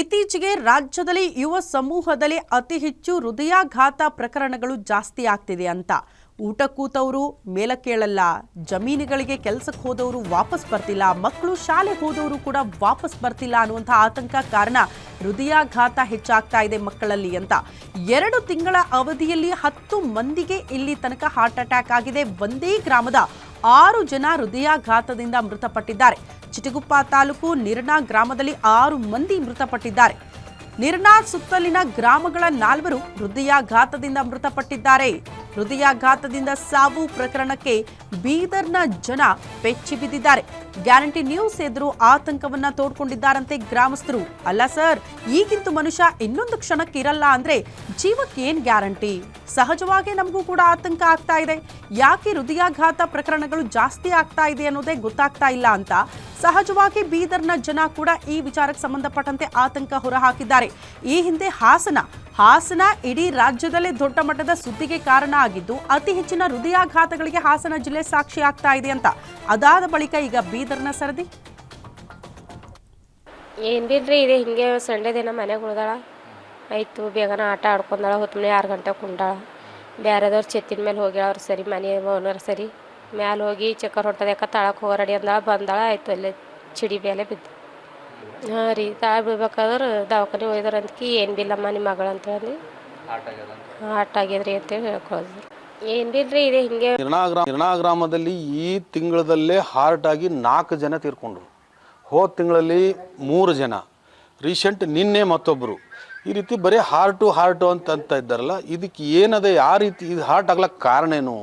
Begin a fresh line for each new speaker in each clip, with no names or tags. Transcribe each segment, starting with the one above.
ಇತ್ತೀಚೆಗೆ ರಾಜ್ಯದಲ್ಲಿ ಯುವ ಸಮೂಹದಲ್ಲಿ ಅತಿ ಹೆಚ್ಚು ಹೃದಯಾಘಾತ ಪ್ರಕರಣಗಳು ಜಾಸ್ತಿ ಆಗ್ತಿದೆ ಅಂತ. ಊಟ ಕೂತವರು ಮೇಲ ಕೇಳಲ್ಲ, ಜಮೀನುಗಳಿಗೆ ಕೆಲಸಕ್ಕೆ ಹೋದವರು ವಾಪಸ್ ಬರ್ತಿಲ್ಲ, ಮಕ್ಕಳು ಶಾಲೆ ಹೋದವರು ಕೂಡ ವಾಪಸ್ ಬರ್ತಿಲ್ಲ ಅನ್ನುವಂಥ ಆತಂಕ ಕಾರಣ ಹೃದಯಾಘಾತ ಹೆಚ್ಚಾಗ್ತಾ ಇದೆ ಮಕ್ಕಳಲ್ಲಿ ಅಂತ. 2 ತಿಂಗಳ ಅವಧಿಯಲ್ಲಿ 10 ಮಂದಿಗೆ ಇಲ್ಲಿ ತನಕ ಹಾರ್ಟ್ ಅಟ್ಯಾಕ್ ಆಗಿದೆ. ಒಂದೇ ಗ್ರಾಮದ 6 ಜನ ಹೃದಯಾಘಾತದಿಂದ ಮೃತಪಟ್ಟಿದ್ದಾರೆ. ಚಿಟಗುಪ್ಪ ತಾಲೂಕು ನಿರ್ನಾ ಗ್ರಾಮದಲ್ಲಿ 6 ಮಂದಿ ಮೃತಪಟ್ಟಿದ್ದಾರೆ. ನಿರ್ನಾ ಸುತ್ತಲಿನ ಗ್ರಾಮಗಳ 4 ಹೃದಯಾಘಾತದಿಂದ ಮೃತಪಟ್ಟಿದ್ದಾರೆ. ಹೃದಯಾಘಾತದಿಂದ ಸಾವು ಪ್ರಕರಣಕ್ಕೆ ಬೀದರ್ನ ಜನ ಬೆಚ್ಚಿ ಬಿದ್ದಿದ್ದಾರೆ. ಗ್ಯಾರಂಟಿ ನ್ಯೂಸ್ ಎದುರು ಆತಂಕವನ್ನ ತೋಡ್ಕೊಂಡಿದ್ದಾರಂತೆ ಗ್ರಾಮಸ್ಥರು. ಅಲ್ಲ ಸರ್, ಈಗಿಂತೂ ಮನುಷ್ಯ ಇನ್ನೊಂದು ಕ್ಷಣಕ್ಕೆ ಇರಲ್ಲ ಅಂದ್ರೆ ಜೀವಕ್ಕೆ ಏನ್ ಗ್ಯಾರಂಟಿ? ಸಹಜವಾಗಿ ನಮಗೂ ಕೂಡ ಆತಂಕ ಆಗ್ತಾ ಇದೆ. ಯಾಕೆ ಹೃದಯಾಘಾತ ಪ್ರಕರಣಗಳು ಜಾಸ್ತಿ ಆಗ್ತಾ ಇದೆ ಅನ್ನೋದೇ ಗೊತ್ತಾಗ್ತಾ ಇಲ್ಲ ಅಂತ ಸಹಜವಾಗಿ ಬೀದರ್ನ ಜನ ಕೂಡ ಈ ವಿಚಾರಕ್ಕೆ ಸಂಬಂಧಪಟ್ಟಂತೆ ಆತಂಕ ಹೊರಹಾಕಿದ್ದಾರೆ. ಈ ಹಿಂದೆ ಹಾಸನ ಇಡೀ ರಾಜ್ಯದಲ್ಲೇ ದೊಡ್ಡ ಮಟ್ಟದ ಸುದ್ದಿಗೆ ಕಾರಣ ಆಗಿದ್ದು, ಅತಿ ಹೆಚ್ಚಿನ ಹೃದಯಾಘಾತಗಳಿಗೆ ಹಾಸನ ಜಿಲ್ಲೆ ಸಾಕ್ಷಿ ಆಗ್ತಾ ಇದೆ ಅಂತ. ಅದಾದ ಬಳಿಕ ಈಗ ಬೀದರ್ನ ಸರದಿ.
ಏನ್ ಬಿಲ್ರಿ, ಇದೆ ಹಿಂಗೆ ಸಂಡೆ ದಿನ ಮನೆಗೆ ಉಳ್ದಾಳ, ಆಯ್ತು ಬೇಗನ ಆಟ ಆಡ್ಕೊಂಡಾಳ, ಹೊತ್ತು ಮನೆ 6 ಗಂಟೆಗೆ ಕುಂಡಾಳ. ಬೇರೆದವ್ರು ಛತ್ತಿನ ಮೇಲೆ ಹೋಗ್ಯಾಳ, ಸರಿ ಮನೆ ಓನರ್ ಸರಿ ಮ್ಯಾಲೆ ಹೋಗಿ ಚಕ್ಕರ್ ಹೊಟ್ಟದಕ್ಕ ತಾಳಕ್ಕೆ ಹೋಗೋ ರೆಡಿ ಅಂದಾಳ, ಬಂದಾಳ, ಆಯ್ತು ಅಲ್ಲೇ ಚಿಡಿ ಮೇಲೆ ಬಿದ್ದು. ಹಾಂ ರೀ, ತಾಳ ಬೀಳ್ಬೇಕಾದ್ರೆ ದವಾಖಾನೆ ಹೋಯ್ದಾರ ಅಂತಕಿ ಏನು ಬಿಲ್ಲಮ್ಮ ನಿಮ್ಮ ಮಗಳು ಅಂತ ಹೇಳಿ ಹಾರ್ಟ್ ಆಗ್ಯದ್ರಿ ಅಂತೇಳಿ ಹೇಳ್ಕೊಳ್ಳೋದು. ಏನು ಬಿಲ್ರಿ, ಇದೆ ಹಿಂಗೆ.
ನಿರ್ನಾ ಗ್ರಾಮದಲ್ಲಿ ಈ ತಿಂಗಳದಲ್ಲೇ ಹಾರ್ಟ್ ಆಗಿ 4 ಜನ ತೀರ್ಕೊಂಡ್ರು. ಹೋದ ತಿಂಗಳಲ್ಲಿ 3 ಜನ, ರೀಸೆಂಟ್ ನಿನ್ನೆ ಮತ್ತೊಬ್ಬರು. ಈ ರೀತಿ ಬರೀ ಹಾರ್ಟು ಅಂತ ಇದ್ದಾರಲ್ಲ, ಇದಕ್ಕೆ ಏನದೆ, ಯಾವ ರೀತಿ ಇದು ಹಾರ್ಟ್ ಆಗ್ಲಕ್ಕೆ ಕಾರಣ ಏನು?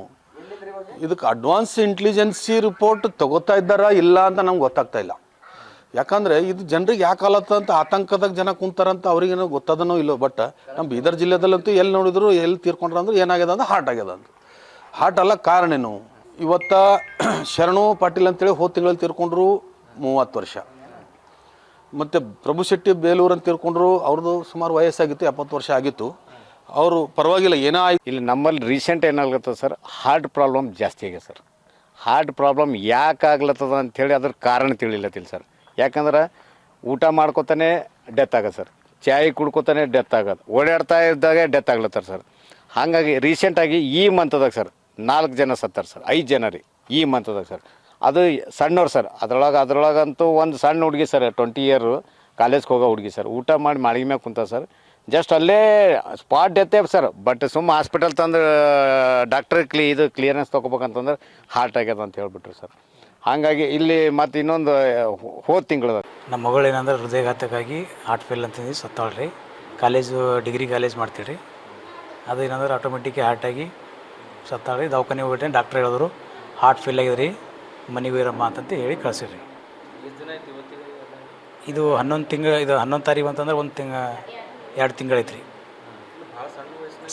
ಇದಕ್ಕೆ ಅಡ್ವಾನ್ಸ್ ಇಂಟೆಲಿಜೆನ್ಸಿ ರಿಪೋರ್ಟ್ ತಗೋತಾ ಇದ್ದಾರಾ ಇಲ್ಲ ಅಂತ ನಮ್ಗೆ ಗೊತ್ತಾಗ್ತಾ ಇಲ್ಲ. ಯಾಕಂದರೆ ಇದು ಜನರಿಗೆ ಯಾಕೆ ಆಲತ್ತ ಅಂತ ಆತಂಕದಾಗ ಜನ ಕುಂತಾರಂತ ಅವ್ರಿಗೇನೋ ಗೊತ್ತದನೋ ಇಲ್ಲೋ. ಬಟ್ ನಮ್ಮ ಬೀದರ್ ಜಿಲ್ಲೆದಲ್ಲಂತೂ ಎಲ್ಲಿ ನೋಡಿದ್ರು ಎಲ್ಲಿ ತೀರ್ಕೊಂಡ್ರ ಅಂದ್ರೆ ಏನಾಗ್ಯದ ಅಂದ್ರೆ ಹಾರ್ಟ್ ಆಗ್ಯದ ಅಂತ. ಹಾರ್ಟ್ ಅಲ್ಲ ಕಾರಣ ಏನು? ಇವತ್ತು ಶರಣು ಪಾಟೀಲ್ ಅಂತೇಳಿ ಹೋದ ತಿಂಗಳಲ್ಲಿ ತೀರ್ಕೊಂಡ್ರು, 30 ವರ್ಷ. ಮತ್ತು ಪ್ರಭು ಶೆಟ್ಟಿ ಬೇಲೂರು ಅಂತ ತೀರ್ಕೊಂಡ್ರು, ಅವ್ರದ್ದು ಸುಮಾರು ವಯಸ್ಸಾಗಿತ್ತು, 70 ವರ್ಷ ಆಗಿತ್ತು. ಅವರು ಪರವಾಗಿಲ್ಲ, ಏನೋ ಆಯ್ತು.
ಇಲ್ಲಿ ನಮ್ಮಲ್ಲಿ ರೀಸೆಂಟ್ ಏನಾಗ್ಲತ್ತದ ಸರ್, ಹಾರ್ಟ್ ಪ್ರಾಬ್ಲಮ್ ಜಾಸ್ತಿ ಆಗಿದೆ ಸರ್. ಹಾರ್ಟ್ ಪ್ರಾಬ್ಲಮ್ ಯಾಕೆ ಆಗ್ಲತ್ತದ ಅಂಥೇಳಿ ಅದ್ರ ಕಾರಣ ತಿಳಿಲತ್ತಿಲ್ಲ ಸರ್. ಯಾಕಂದ್ರೆ ಊಟ ಮಾಡ್ಕೊತಾನೆ ಡೆತ್ ಆಗೋದು ಸರ್, ಚಾಯ್ ಕುಡ್ಕೊತಾನೆ ಡೆತ್ ಆಗೋದು, ಓಡಾಡ್ತಾ ಇದ್ದಾಗೆ ಡೆತ್ ಆಗ್ಲತ್ತಾರ ಸರ್. ಹಾಗಾಗಿ ರೀಸೆಂಟಾಗಿ ಈ ಮಂತದಾಗ ಸರ್ 4 ಜನ ಸತ್ತಾರ ಸರ್, 5 ಜನ ರೀ ಈ ಮಂತದಾಗ ಸರ್. ಅದು ಸಣ್ಣವ್ರು ಸರ್, ಅದ್ರೊಳಗಂತೂ ಒಂದು ಸಣ್ಣ ಹುಡುಗಿ ಸರ್, 20 ಇಯರ್ ಕಾಲೇಜ್ಗೆ ಹೋಗೋ ಹುಡುಗಿ ಸರ್. ಊಟ ಮಾಡಿ ಮಾಳಿಗೆ ಮ್ಯಾಗ ಕುಂತ ಸರ್, ಜಸ್ಟ್ ಅಲ್ಲೇ ಸ್ಪಾಟ್ ಡೆತ್ತೇ ಸರ್. ಬಟ್ ಸುಮ್ಮ ಹಾಸ್ಪಿಟಲ್ ತಂದು ಡಾಕ್ಟ್ರ್ ಕ್ಲಿಯರೆನ್ಸ್ ತೊಗೋಬೇಕಂತಂದ್ರೆ ಹಾರ್ಟ್ ಆಗ್ಯದ ಅಂತ ಹೇಳ್ಬಿಟ್ರು ಸರ್. ಹಾಗಾಗಿ ಇಲ್ಲಿ ಮತ್ತು ಇನ್ನೊಂದು ಹೋದ ತಿಂಗಳು
ನಮ್ಮ ಮಗಳು ಏನಂದ್ರೆ ಹೃದಯಾಘಾತಕ್ಕಾಗಿ ಹಾರ್ಟ್ ಫೇಲ್ ಅಂತಂದು ಸತ್ತಾಳ್ರಿ. ಡಿಗ್ರಿ ಕಾಲೇಜ್ ಮಾಡ್ತೀವಿ. ಅದು ಏನಂದ್ರೆ ಆಟೋಮೆಟಿಕ್ ಹಾರ್ಟಾಗಿ ಸತ್ತಾಳ್ರಿ. ದವಾಖಾನೆ ಹೋಗ್ಬಿಟ್ಟೆ ಡಾಕ್ಟ್ರ್ ಹೇಳಿದ್ರು ಹಾರ್ಟ್ ಫೇಲ್ ಆಗಿದ್ರಿ, ಮನೆಗೆ ಇರಮ್ಮ ಅಂತಂತ ಹೇಳಿ ಕಳಿಸಿರಿ. ಇದು 11 ತಿಂಗಳು, ಇದು 11 ತಾರೀಕು ಅಂತಂದ್ರೆ 2 ತಿಂಗಳೈತ್ರಿ.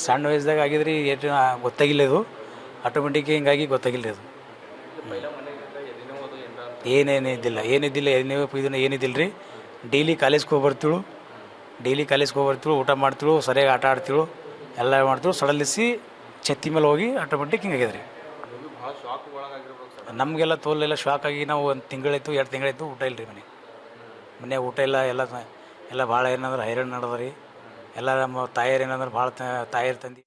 ಸಣ್ಣ ವಯಸ್ಸದಾಗ ಆಗಿದ್ರಿ, ಏನು ಗೊತ್ತಾಗಿಲ್ಲ. ಇದು ಆಟೋಮೆಟಿಕ್ ಹಿಂಗಾಗಿ ಗೊತ್ತಾಗಿಲ್ಲ. ಇದು ಏನಿದ್ದಿಲ್ಲ ಏನಿದ್ದಿಲ್ಲ ರೀ. ಡೈಲಿ ಕಾಲೇಜ್ಗೆ ಹೋಗಿ ಬರ್ತೀಳು, ಊಟ ಮಾಡ್ತೀಳು, ಸರಿಯಾಗಿ ಆಟ ಆಡ್ತೀಳು, ಎಲ್ಲ ಮಾಡ್ತೀಳು. ಸಡಲಿಸಿ ಛತ್ತಿ ಮೇಲೆ ಹೋಗಿ ಆಟೋಮೆಟಿಕ್ ಹಿಂಗಾಗ್ಯದ್ರಿ. ನಮಗೆಲ್ಲ ತೋಲೆಲ್ಲ ಶಾಕ್ ಆಗಿ ನಾವು 1 ತಿಂಗಳಾಯ್ತು, 2 ತಿಂಗಳಾಯ್ತು ಊಟ ಇಲ್ಲ ರೀ. ಮನೆ ಊಟ ಇಲ್ಲ, ಎಲ್ಲ ಭಾಳ ಏನಂದ್ರೆ ಹೈರಾಣ ನಡೆದ ರೀ. ಎಲ್ಲ ನಮ್ಮ ತಾಯರು ಏನಂದ್ರೆ ಭಾಳ ತಾಯರು ತಂದು